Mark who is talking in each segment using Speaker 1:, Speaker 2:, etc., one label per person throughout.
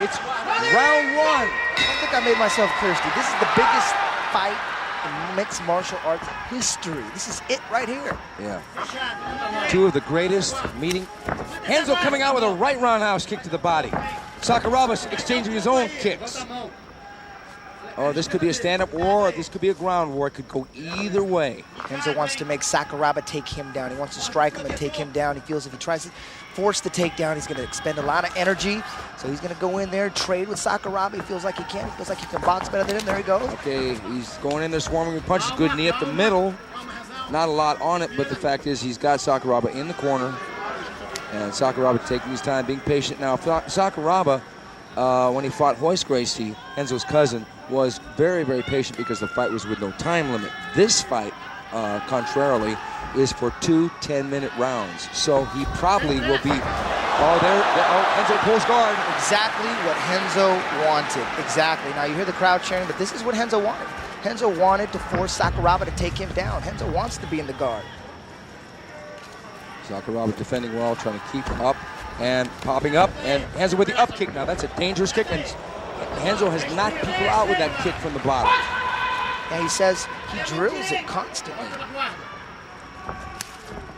Speaker 1: It's round one.
Speaker 2: I don't think I made myself clear, Steve. This is the biggest fight in mixed martial arts history. This is it right here.
Speaker 1: Yeah. Two of the greatest meeting. Renzo coming out with a right roundhouse kick to the body. Sakuraba exchanging his own kicks. Oh, this could be a stand-up war, or this could be a ground war. It could go either way.
Speaker 2: Renzo wants to make Sakuraba take him down. He wants to strike him and take him down. He feels if he tries to force the takedown, he's going to expend a lot of energy. So he's going to go in there, trade with Sakuraba. He feels like he can. He feels like he can box better than him. There he goes.
Speaker 1: Okay, he's going in there swarming with punches. Good knee at the middle. Not a lot on it, but the fact is he's got Sakuraba in the corner. And Sakuraba taking his time, being patient. Now, Sakuraba, when he fought Royce Gracie, Renzo's cousin, was very, very patient because the fight was with no time limit. This fight, contrarily, is for 2 10-minute rounds. So he probably will be, Renzo pulls guard.
Speaker 2: Exactly what Renzo wanted, exactly. Now you hear the crowd cheering, but this is what Renzo wanted. Renzo wanted to force Sakuraba to take him down. Renzo wants to be in the guard.
Speaker 1: Sakuraba defending well, trying to keep up and popping up, and Renzo with the up kick. Now that's a dangerous kick, and Renzo has knocked people out with that kick from the bottom.
Speaker 2: Yeah, he says he drills it constantly.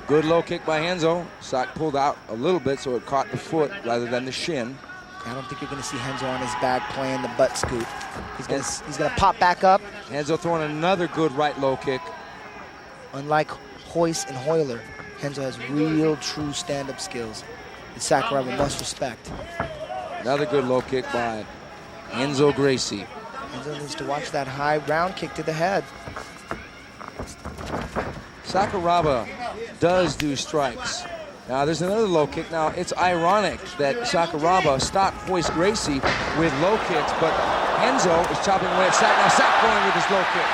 Speaker 1: Good low kick by Renzo. Sak pulled out a little bit, so it caught the foot rather than the shin.
Speaker 2: I don't think you're going to see Renzo on his back playing the butt scoop. He's going to pop back up.
Speaker 1: Renzo throwing another good right low kick.
Speaker 2: Unlike Royce and Hoyler, Renzo has real, true stand-up skills that Sakuraba must respect.
Speaker 1: Another good low kick by Renzo Gracie.
Speaker 2: Renzo needs to watch that high round kick to the head.
Speaker 1: Sakuraba does do strikes. Now there's another low kick. Now it's ironic that Sakuraba stopped Royce Gracie with low kicks, but Renzo is chopping away at Sak. Now Sak going with his low kick.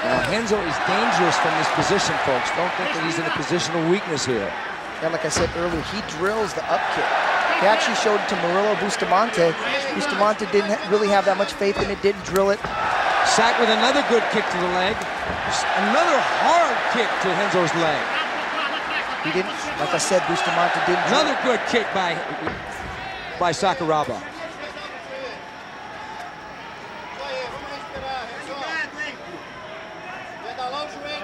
Speaker 1: Now Renzo is dangerous from this position, folks. Don't think that he's in a position of weakness here.
Speaker 2: Yeah, like I said earlier, he drills the up kick. He actually showed it to Murillo Bustamante. Bustamante didn't really have that much faith in it, didn't drill it.
Speaker 1: Sak with another good kick to the leg. Another hard kick to Renzo's leg.
Speaker 2: He didn't, like I said, Bustamante didn't.
Speaker 1: Another good kick by Sakuraba.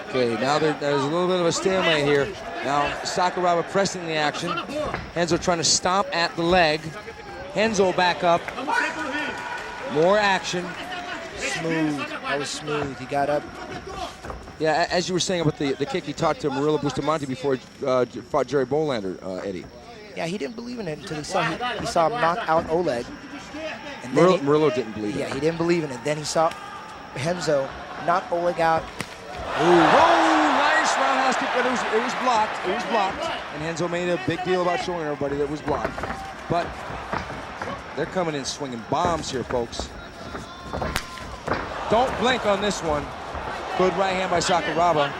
Speaker 1: Okay, now there's a little bit of a stalemate here. Now Sakuraba pressing the action. Renzo trying to stomp at the leg. Renzo back up. More action.
Speaker 2: Smooth. That was smooth. He got up.
Speaker 1: Yeah, as you were saying about the kick, he talked to Murillo Bustamante before he fought Jerry Bolander, Eddie.
Speaker 2: Yeah, he didn't believe in it until he saw him knock out Oleg. And
Speaker 1: Murillo didn't believe it.
Speaker 2: Yeah, he didn't believe in it. Then he saw Renzo knock Oleg out.
Speaker 1: Ooh. Oh, nice roundhouse kick, but it was blocked. It was blocked. And Renzo made a big deal about showing everybody that it was blocked. But they're coming in swinging bombs here, folks. Don't blink on this one. Good right hand by Sakuraba.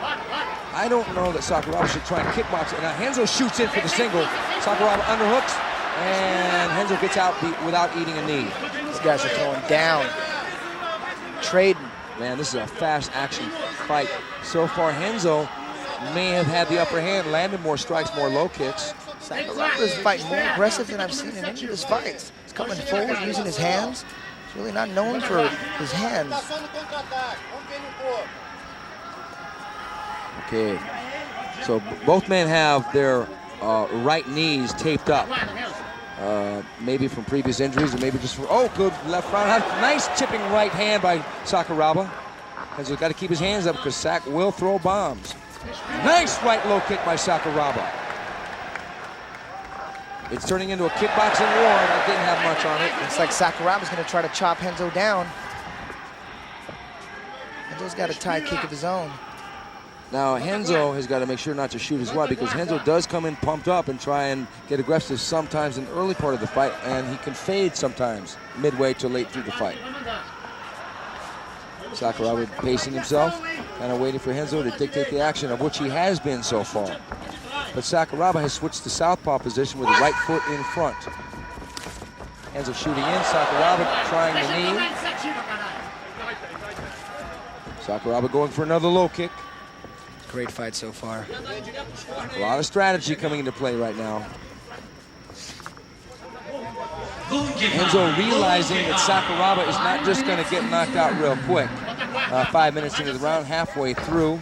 Speaker 1: I don't know that Sakuraba should try and kickbox it. Now Renzo shoots in for the single. Sakuraba underhooks, and Renzo gets out without eating a knee.
Speaker 2: These guys are throwing down, trading.
Speaker 1: Man, this is a fast action fight. So far, Renzo may have had the upper hand, landed more strikes, more low kicks.
Speaker 2: Sakuraba is fighting more aggressive than I've seen in any of his fights. He's coming forward using his hands. He's really not known for his hands.
Speaker 1: Okay, so both men have their right knees taped up. Maybe from previous injuries or maybe just from, oh, good left round. Nice chipping right hand by Sakuraba. He's got to keep his hands up because Sak will throw bombs. Nice right low kick by Sakuraba. It's turning into a kickboxing war that didn't have much on it.
Speaker 2: Looks like Sakuraba's going to try to chop Renzo down. Renzo's got a tie kick of his own.
Speaker 1: Now, Renzo has got to make sure not to shoot as well because Renzo does come in pumped up and try and get aggressive sometimes in the early part of the fight, and he can fade sometimes midway to late through the fight. Sakuraba pacing himself, kind of waiting for Renzo to dictate the action, of which he has been so far. But Sakuraba has switched to southpaw position with the right foot in front. Renzo shooting in, Sakuraba trying the knee. Sakuraba going for another low kick.
Speaker 2: Great fight so far.
Speaker 1: A lot of strategy coming into play right now. Renzo realizing that Sakuraba is not just going to get knocked out real quick. 5 minutes into the round, halfway through.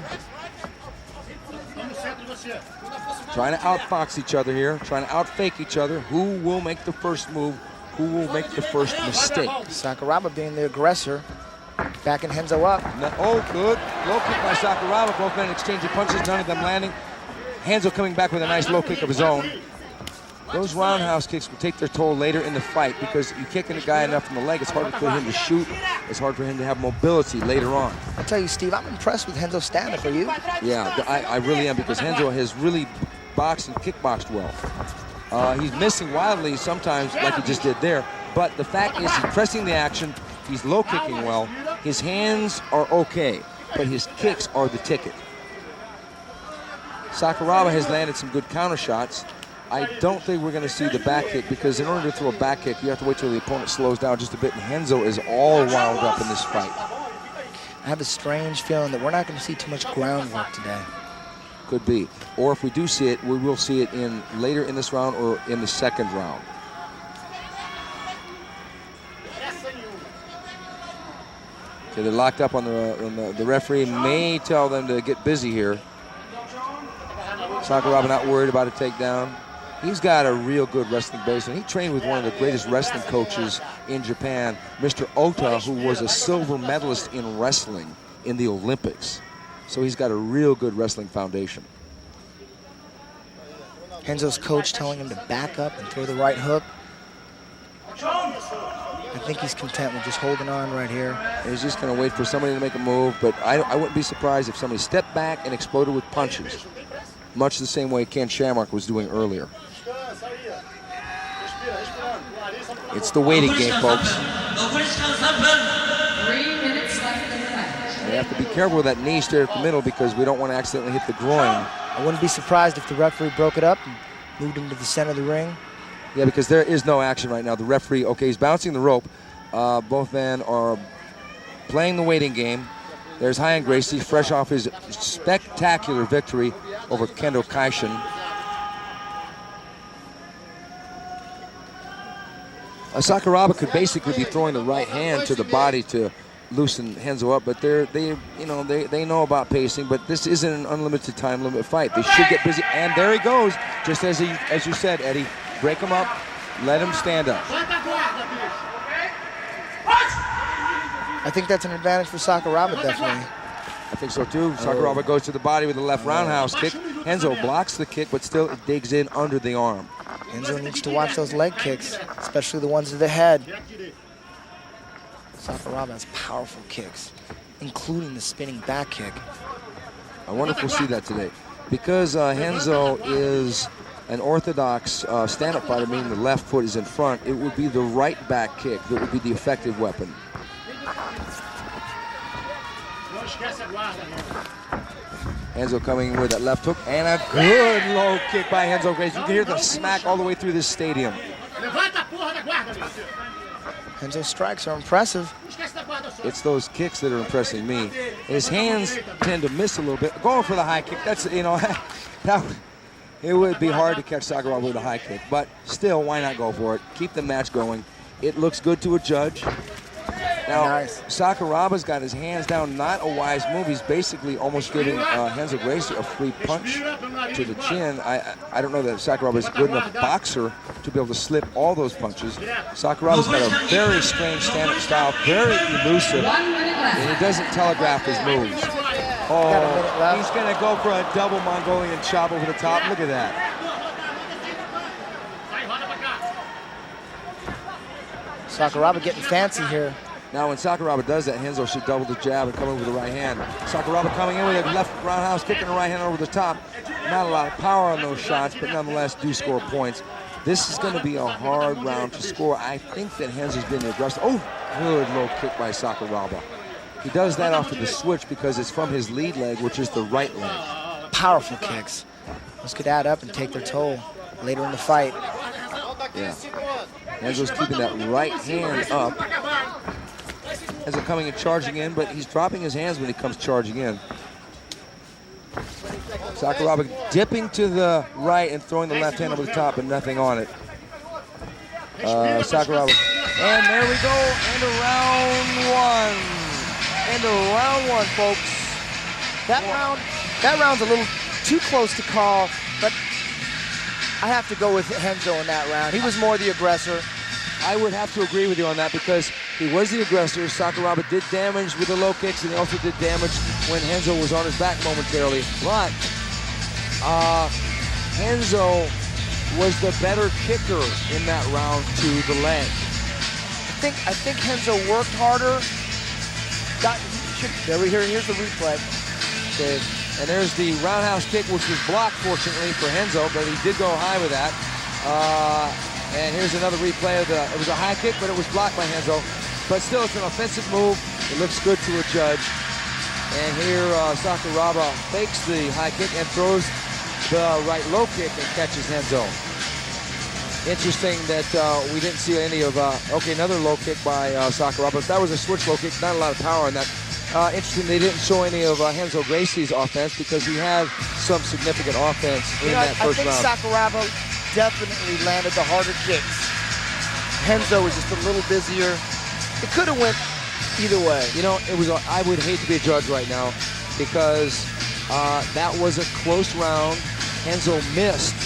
Speaker 1: Trying to outfox each other here, trying to outfake each other. Who will make the first move? Who will make the first mistake?
Speaker 2: Sakuraba being the aggressor, backing Renzo up.
Speaker 1: Oh, good. Low kick by Sakuraba. Both men exchanging punches, none of them landing. Renzo coming back with a nice low kick of his own. Those roundhouse kicks will take their toll later in the fight because you kicking a guy enough in the leg, it's hard for him to shoot. It's hard for him to have mobility later on.
Speaker 2: I'll tell you, Steve, I'm impressed with Renzo's stand-up. Are you?
Speaker 1: Yeah, I really am, because Renzo has really boxed and kickboxed well. He's missing wildly sometimes, like he just did there. But the fact is, he's pressing the action. He's low kicking well. His hands are okay, but his kicks are the ticket. Sakuraba has landed some good counter shots. I don't think we're going to see the back kick, because in order to throw a back kick, you have to wait till the opponent slows down just a bit, and Renzo is all wound up in this fight.
Speaker 2: I have a strange feeling that we're not going to see too much groundwork today.
Speaker 1: Could be. Or if we do see it, we will see it later in this round or in the second round. Okay, they're locked up on the referee may tell them to get busy here. Sakuraba not worried about a takedown. He's got a real good wrestling base, and he trained with one of the greatest wrestling coaches in Japan, Mr. Ota, who was a silver medalist in wrestling in the Olympics. So he's got a real good wrestling foundation.
Speaker 2: Renzo's coach telling him to back up and throw the right hook. I think he's content with just holding on right here.
Speaker 1: He's just going to wait for somebody to make a move, but I wouldn't be surprised if somebody stepped back and exploded with punches, much the same way Ken Shamrock was doing earlier. It's the waiting game, folks.
Speaker 3: 3 minutes left in the match.
Speaker 1: We have to be careful with that knee straight up the middle, because we don't want to accidentally hit the groin.
Speaker 2: I wouldn't be surprised if the referee broke it up and moved into the center of the ring.
Speaker 1: Yeah, because there is no action right now. The referee, okay, he's bouncing the rope. Both men are playing the waiting game. There's Ryan Gracie, fresh off his spectacular victory over Kendo Kaishin. Sakuraba could basically be throwing the right hand to the body to loosen Renzo up, but they know about pacing. But this isn't an unlimited time limit fight. They should get busy, and there he goes. Just as you said, Eddie, break him up, let him stand up.
Speaker 2: I think that's an advantage for Sakuraba, definitely.
Speaker 1: I think so too. Sakuraba goes to the body with a left roundhouse kick. Renzo blocks the kick, but still it digs in under the arm.
Speaker 2: Renzo needs to watch those leg kicks, especially the ones to the head. Sakuraba has powerful kicks, including the spinning back kick.
Speaker 1: I wonder if we'll see that today. Because Renzo is an orthodox stand-up fighter, meaning the left foot is in front, it would be the right back kick that would be the effective weapon. Renzo coming with that left hook, and a good low kick by Renzo Gracie. You can hear the smack all the way through this stadium.
Speaker 2: Renzo's strikes are impressive.
Speaker 1: It's those kicks that are impressing me. His hands tend to miss a little bit. Going for the high kick, that's, it would be hard to catch Sakuraba with a high kick, but still, why not go for it? Keep the match going. It looks good to a judge. Now,
Speaker 2: nice.
Speaker 1: Sakuraba's got his hands down, not a wise move. He's basically almost giving Renzo Gracie a free punch to the chin. I don't know that Sakuraba is a good enough boxer to be able to slip all those punches. Sakuraba's got a very strange stand-up style, very elusive, and he doesn't telegraph his moves. Oh, he's going to go for a double Mongolian chop over the top. Look at that.
Speaker 2: Sakuraba getting fancy here.
Speaker 1: Now, when Sakuraba does that, Renzo should double the jab and come in with the right hand. Sakuraba coming in with a left roundhouse kick and a right hand over the top. Not a lot of power on those shots, but nonetheless do score points. This is going to be a hard round to score. I think that Renzo's been aggressive. Oh, good low kick by Sakuraba. He does that off of the switch because it's from his lead leg, which is the right leg.
Speaker 2: Powerful kicks. Those could add up and take their toll later in the fight.
Speaker 1: Yeah. Renzo's keeping that right hand up. Renzo coming and charging in, but he's dropping his hands when he comes charging in. Sakuraba dipping to the right and throwing the left hand over the top and nothing on it. Sakuraba. And there we go, end of round one. End of round one, folks.
Speaker 2: That round's a little too close to call, but I have to go with Renzo in that round. He was more the aggressor.
Speaker 1: I would have to agree with you on that because he was the aggressor. Sakuraba did damage with the low kicks, and he also did damage when Renzo was on his back momentarily. But Renzo was the better kicker in that round to the leg.
Speaker 2: I think Renzo worked harder. Here's the replay.
Speaker 1: Okay. And there's the roundhouse kick, which was blocked, fortunately, for Renzo, but he did go high with that. And here's another replay of it was a high kick, but it was blocked by Renzo. But still, it's an offensive move. It looks good to a judge. And here, Sakuraba fakes the high kick and throws the right low kick and catches Renzo. Interesting that we didn't see any of, another low kick by Sakuraba. That was a switch low kick, not a lot of power in that. Interesting, they didn't show any of Renzo Gracie's offense because he had some significant offense in that first round.
Speaker 2: I think Sakuraba definitely landed the harder kicks. Renzo was just a little busier. It could have went either way.
Speaker 1: You know, I would hate to be a judge right now because that was a close round. Renzo missed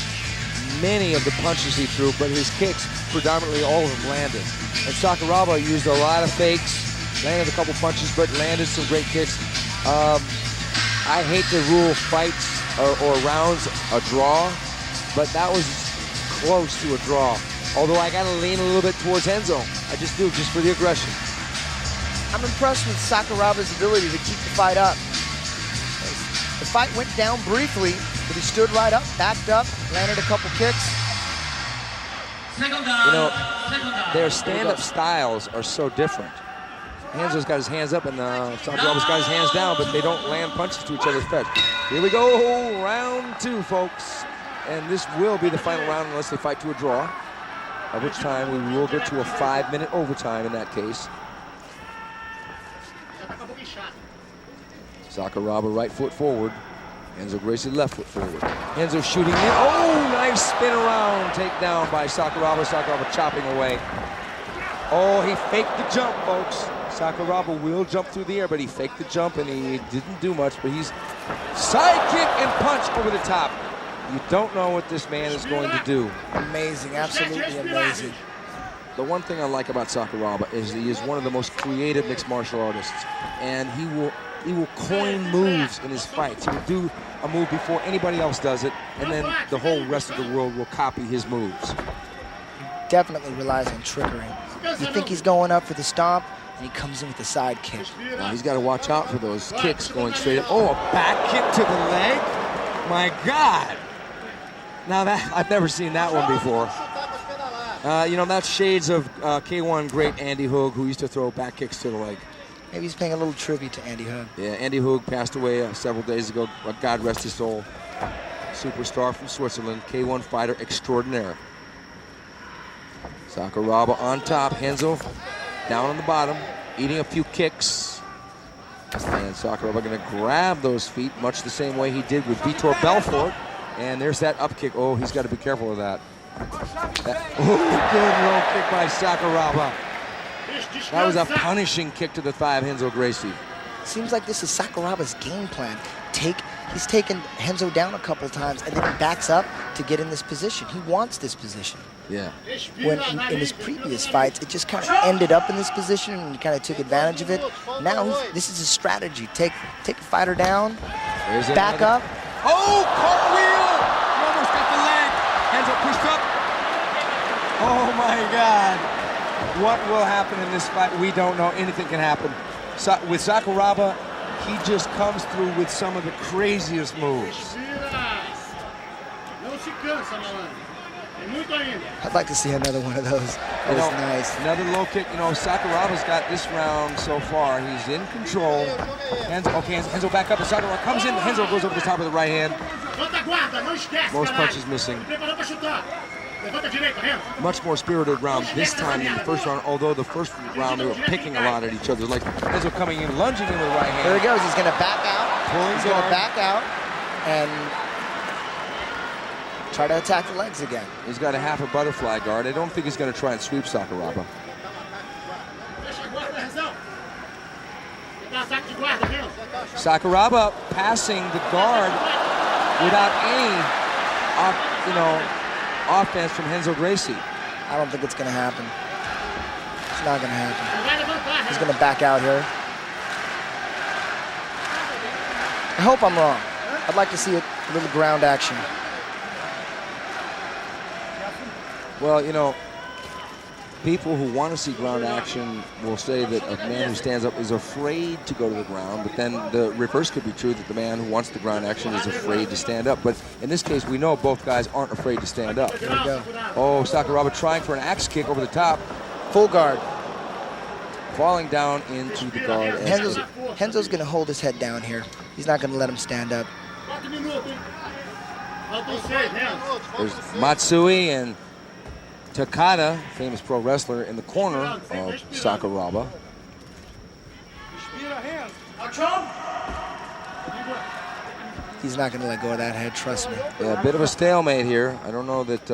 Speaker 1: many of the punches he threw, but his kicks, predominantly all of them, landed. And Sakuraba used a lot of fakes, landed a couple punches, but landed some great kicks. I hate to rule fights or rounds a draw, but that was close to a draw. Although I gotta lean a little bit towards Renzo. I just do, just for the aggression.
Speaker 2: I'm impressed with Sakuraba's ability to keep the fight up. The fight went down briefly, but he stood right up, backed up, landed a couple kicks.
Speaker 1: You know, their stand-up styles are so different. Renzo's got his hands up and Sakuraba's got his hands down, but they don't land punches to each other's face. Here we go, round two, folks. And this will be the final round unless they fight to a draw, at which time we will get to a 5-minute overtime in that case. Sakuraba right foot forward. Renzo Gracie left foot forward. Renzo shooting in. Oh, nice spin around. Takedown by Sakuraba. Sakuraba chopping away. Oh, he faked the jump, folks. Sakuraba will jump through the air, but he faked the jump and he didn't do much, but he's side kick and punch over the top. You don't know what this man is going to do.
Speaker 2: Amazing, absolutely amazing.
Speaker 1: The one thing I like about Sakuraba is he is one of the most creative mixed martial artists, and he will coin moves in his fights. He will do a move before anybody else does it, and then the whole rest of the world will copy his moves.
Speaker 2: Definitely relies on trickery. You think he's going up for the stomp, and he comes in with a side kick.
Speaker 1: Now he's got to watch out for those kicks going straight up. Oh, a back kick to the leg? My God. Now that I've never seen that one before. You know, that's shades of K1 great Andy Hoog, who used to throw back kicks to the leg.
Speaker 2: Maybe he's paying a little tribute to Andy Hoog.
Speaker 1: Yeah, Andy Hoog passed away several days ago. God rest his soul. Superstar from Switzerland, K1 fighter extraordinaire. Sakuraba on top, Renzo down on the bottom, eating a few kicks. And Sakuraba going to grab those feet much the same way he did with Vitor Belfort. And there's that up kick. Oh, he's got to be careful of that. Good low kick by Sakuraba. That was a punishing kick to the thigh of Renzo Gracie.
Speaker 2: Seems like this is Sakuraba's game plan. He's taken Renzo down a couple times and then he backs up to get in this position. He wants this position.
Speaker 1: Yeah.
Speaker 2: When in his previous fights, it just kind of ended up in this position and he kind of took advantage of it. Now this is his strategy. Take a fighter down, back up.
Speaker 1: Oh, cartwheel! He almost got the leg. Renzo pushed up. Oh my God. What will happen in this fight? We don't know. Anything can happen. With Sakuraba, he just comes through with some of the craziest moves.
Speaker 2: I'd like to see another one of those. That was nice.
Speaker 1: Another low kick. You know, Sakuraba's got this round so far. He's in control. Renzo back up, and Sakuraba comes in. Renzo goes over the top of the right hand. Most punches missing. Much more spirited round this time than the first round, although the first round they were picking a lot at each other. Like Renzo coming in, lunging in with the right hand.
Speaker 2: There he goes. He's going to back out. He's going to back out and Try to attack the legs again.
Speaker 1: He's got a half a butterfly guard. I don't think he's going to try and sweep Sakuraba. Sakuraba passing the guard without any, offense from Renzo Gracie.
Speaker 2: I don't think it's going to happen. It's not going to happen. He's going to back out here. I hope I'm wrong. I'd like to see a little ground action.
Speaker 1: Well, people who want to see ground action will say that a man who stands up is afraid to go to the ground, but then the reverse could be true, that the man who wants the ground action is afraid to stand up. But in this case, we know both guys aren't afraid to stand up.
Speaker 2: Here we go.
Speaker 1: Oh, Sakuraba trying for an axe kick over the top.
Speaker 2: Full guard.
Speaker 1: Falling down into the guard.
Speaker 2: Renzo's going to hold his head down here. He's not going to let him stand up.
Speaker 1: There's Matsui and Takada, famous pro wrestler, in the corner of Sakuraba.
Speaker 2: He's not going to let go of that head, trust me.
Speaker 1: Yeah, a bit of a stalemate here. I don't know that...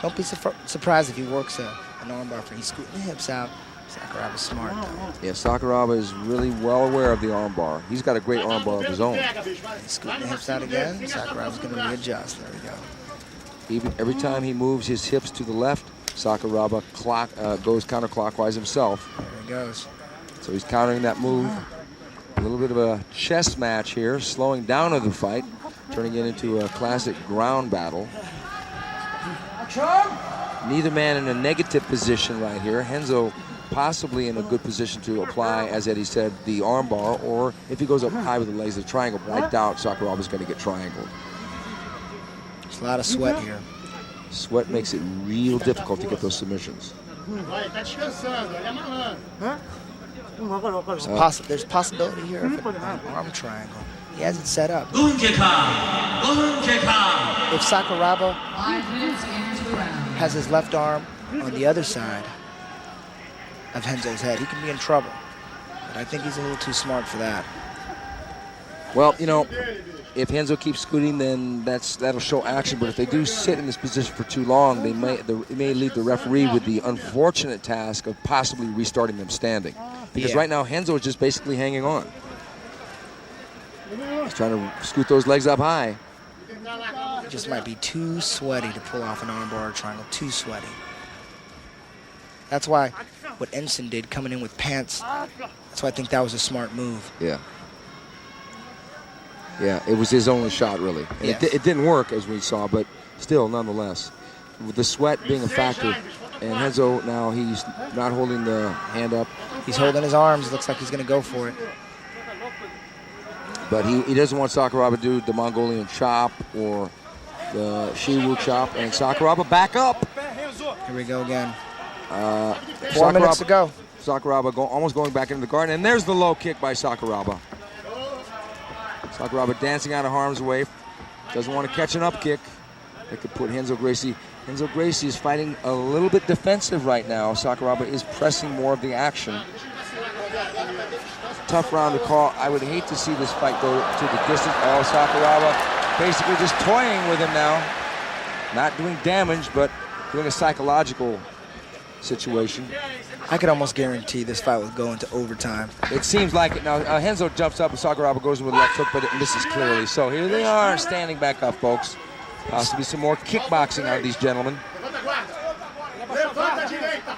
Speaker 2: Don't be surprised if he works an armbar for. He's scooting the hips out. Sakuraba's smart, though.
Speaker 1: Yeah, Sakuraba is really well aware of the armbar. He's got a great armbar of his own.
Speaker 2: He's scooting the hips out again. Sakuraba's going to readjust. There we go.
Speaker 1: Every time he moves his hips to the left, Sakuraba goes counterclockwise himself.
Speaker 2: There he goes.
Speaker 1: So he's countering that move. A little bit of a chess match here, slowing down of the fight, turning it into a classic ground battle. Neither man in a negative position right here. Renzo possibly in a good position to apply, as Eddie said, the armbar, or if he goes up high with the legs, the triangle. But I doubt Sakuraba's going to get triangled.
Speaker 2: There's a lot of sweat here.
Speaker 1: Sweat makes it real difficult to get those submissions.
Speaker 2: There's possibility here of an arm triangle. He has it set up. If Sakuraba has his left arm on the other side of Renzo's head, he can be in trouble. But I think he's a little too smart for that.
Speaker 1: Well, if Renzo keeps scooting, then that'll show action. But if they do sit in this position for too long, it may leave the referee with the unfortunate task of possibly restarting them standing. Because right now, Renzo is just basically hanging on. He's trying to scoot those legs up high.
Speaker 2: He just might be too sweaty to pull off an armbar or triangle. Too sweaty. That's why what Ensign did, coming in with pants, that's why I think that was a smart move.
Speaker 1: Yeah. Yeah, it was his only shot, really. And
Speaker 2: yes.
Speaker 1: It didn't work, as we saw, but still, nonetheless. With the sweat being a factor, and Renzo now, he's not holding the hand up.
Speaker 2: He's holding his arms. Looks like he's going to go for it.
Speaker 1: But he doesn't want Sakuraba to do the Mongolian chop or the Shiwu chop. And Sakuraba back up.
Speaker 2: Here we go again.
Speaker 1: 4
Speaker 2: minutes to go.
Speaker 1: Sakuraba almost going back into the guard. And there's the low kick by Sakuraba. Sakuraba dancing out of harm's way. Doesn't want to catch an up kick. That could put Renzo Gracie. Renzo Gracie is fighting a little bit defensive right now. Sakuraba is pressing more of the action. Tough round to call. I would hate to see this fight go to the distance. Oh, Sakuraba basically just toying with him now. Not doing damage, but doing a psychological situation.
Speaker 2: I could almost guarantee this fight will go into overtime.
Speaker 1: It seems like it. Now, Renzo jumps up and Sakuraba goes in with a left hook, but it misses clearly. So here they are standing back up, folks. Possibly some more kickboxing out of these gentlemen.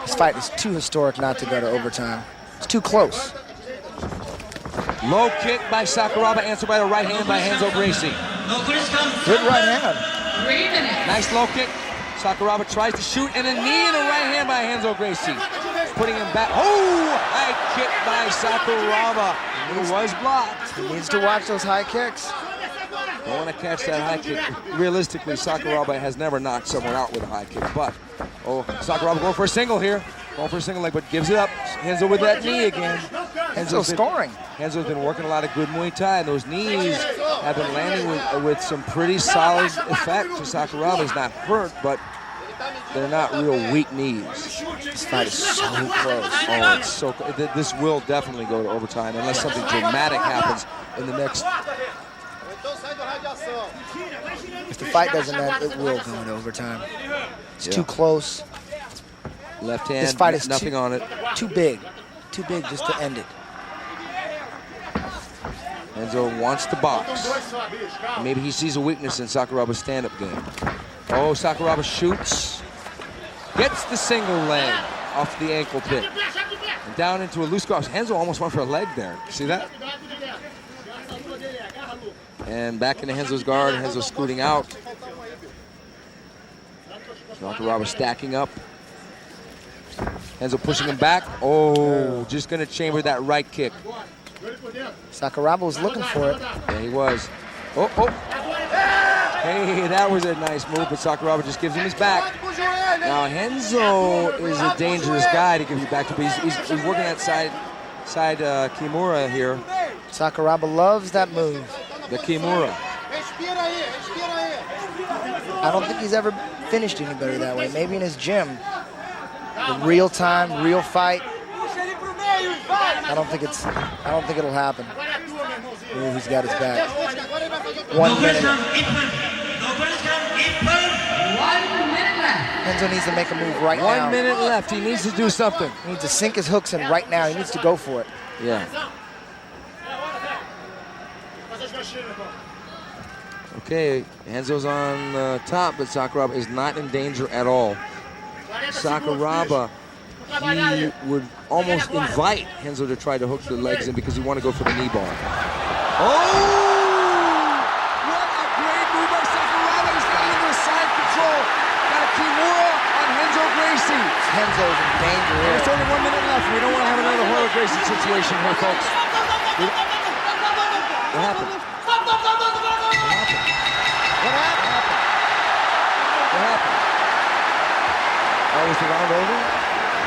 Speaker 2: This fight is too historic not to go to overtime. It's too close.
Speaker 1: Low kick by Sakuraba, answered by the right hand by Renzo Gracie.
Speaker 2: Good right hand.
Speaker 3: 3 minutes.
Speaker 1: Nice low kick. Sakuraba tries to shoot, and a knee and a right hand by Renzo Gracie. Putting him back. Oh, high kick by Sakuraba. It was blocked.
Speaker 2: He needs to watch those high kicks.
Speaker 1: Don't want to catch that high kick. Realistically, Sakuraba has never knocked someone out with a high kick. But, Sakuraba going for a single here. Going for a single leg, but gives it up. Renzo with that knee again.
Speaker 2: Renzo's scoring.
Speaker 1: Renzo's been working a lot of good Muay Thai, and those knees have been landing with some pretty solid effect. So Sakuraba's not hurt, but they're not real weak knees.
Speaker 2: This fight is so close.
Speaker 1: Oh, it's so close. This will definitely go to overtime unless something dramatic happens in the next
Speaker 2: If the fight doesn't end, it will go into overtime. It's too close.
Speaker 1: Left hand,
Speaker 2: This fight is
Speaker 1: nothing on it.
Speaker 2: Too big just to end it.
Speaker 1: Renzo wants to box. Maybe he sees a weakness in Sakuraba's stand-up game. Oh, Sakuraba shoots. Gets the single leg off the ankle pit. And down into a loose cross. Renzo almost went for a leg there. See that? And back into Renzo's guard. Renzo scooting out. Sakuraba stacking up. Renzo pushing him back. Oh, just going to chamber that right kick.
Speaker 2: Sakuraba was looking for it.
Speaker 1: Yeah, he was. Oh. Hey, that was a nice move, but Sakuraba just gives him his back. Now, Renzo is a dangerous guy to give you back to, but he's working that side Kimura here.
Speaker 2: Sakuraba loves that move.
Speaker 1: The Kimura.
Speaker 2: I don't think he's ever finished anybody that way. Maybe in his gym. The real time, real fight. I don't think it'll happen. Ooh, he's got his back. 1 minute.
Speaker 3: 1 minute left.
Speaker 2: Renzo needs to make a move right now.
Speaker 1: 1 minute left. He needs to do something.
Speaker 2: He needs to sink his hooks in right now. He needs to go for it.
Speaker 1: Yeah. Okay, Renzo's on top, but Sakuraba is not in danger at all. Sakuraba, he would almost invite Renzo to try to hook the legs in because he want to go for the knee bar. Oh! What a great move by Sakuraba. He's got into a side control. Got a Kimura on Renzo Gracie.
Speaker 2: Renzo's in danger here.
Speaker 1: There's only 1 minute left. We don't want to have another Royal Gracie situation here, folks. What happened? Oh, was the round over?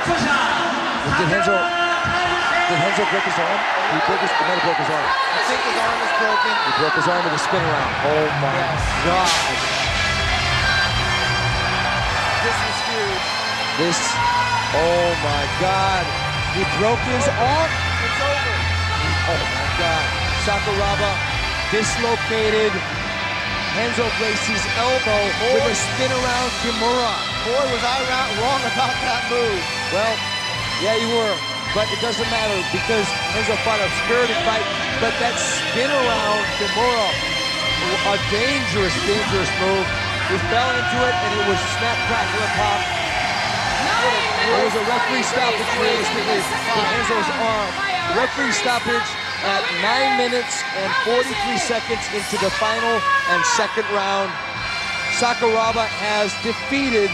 Speaker 1: Did Renzo break his arm? He might have broke his arm.
Speaker 2: I think his arm is broken.
Speaker 1: He broke his arm with a spin around. Oh my God.
Speaker 2: This is huge.
Speaker 1: Oh my God. He broke his arm.
Speaker 2: It's over.
Speaker 1: Oh my God. Sakuraba dislocated Renzo Gracie's elbow with a spin around Kimura.
Speaker 2: Boy, was I wrong about that move.
Speaker 1: Well, yeah, you were, but it doesn't matter because Renzo fought a spirited fight, but that spin around Kimura, a dangerous move. He fell into it and it was snap, crackle, and pop. There was a referee stoppage realistically for Renzo's arm. Referee stoppage at 9 minutes and 43 seconds into the final and second round. Sakuraba has defeated